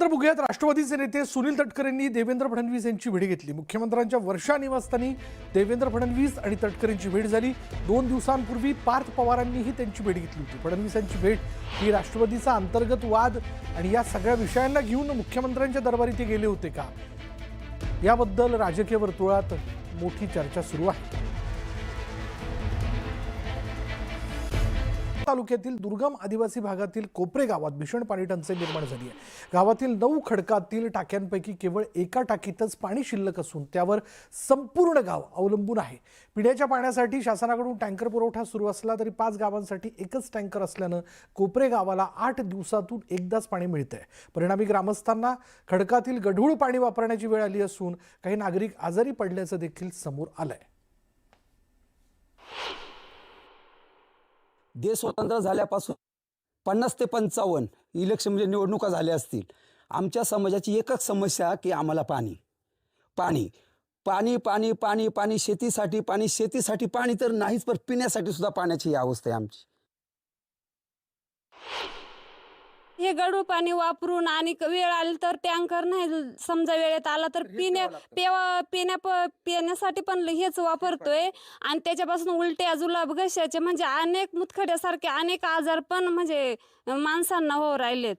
त्यानंतर बघूयात राष्ट्रवादीचे नेते सुनील तटकरे यांनी देवेंद्र फडणवीस यांची भेट घेतली। मुख्यमंत्र्यांच्या वर्षा निवासस्थानी देवेंद्र फडणवीस आणि तटकरेंची भेट झाली। 2 दिवसांपूर्वी पार्थ पवारांनीही त्यांची भेट घेतली होती। फडणवीसांची भेट ही राष्ट्रवादीचा अंतर्गत वाद आणि या सगळ्या विषयांना घेऊन मुख्यमंत्र्यांच्या दरबारी ते गेले होते का, याबद्दल राजकीय वर्तुळात मोठी चर्चा सुरू आहे। तालुक्यातील दुर्गम आदिवासी भागातील कोपरे गावात भीषण पाणी टंचाई निर्माण झाली आहे। गावातील 9 खडकातील टाक्यांपैकी केवळ एका टाकीतच पाणी शिल्लक असून त्यावर संपूर्ण गाव अवलंबून आहे। पिण्याच्या पाण्यासाठी शासनाकडून टँकर पुरवठा सुरू असला तरी 5 गावांसाठी एकच टँकर असल्यानं कोपरे गावाला 8 दिवसातून एकदाच पाणी मिळतंय। परिणामी ग्रामस्थांना खडकातील गढूळ पाणी वापरण्याची वेळ आली असून काही नागरिक आजारी पडल्याचं देखील समोर आलंय। देश स्वतंत्र झाल्यापासून 50 ते 55 इलेक्शन म्हणजे निवडणुका झाल्या असतील। आमच्या समाजाची एकच समस्या की आम्हाला पाणी पाणी पाणी पाणी पाणी पाणी शेतीसाठी पाणी शेतीसाठी पाणी तर नाहीच, पण पिण्यासाठी सुद्धा पाण्याची ही अवस्था आहे आमची। हे गढूळ पाणी वापरून आणि वेळ आली तर टँकर नाही, समजा वेळेत आला तर पिण्यासाठी पण हेच वापरतोय। आणि त्याच्यापासून उलट्या जुलाब घशाचे म्हणजे अनेक मुतखड्यासारखे अनेक आजार पण म्हणजे माणसांना हो राहिलेत।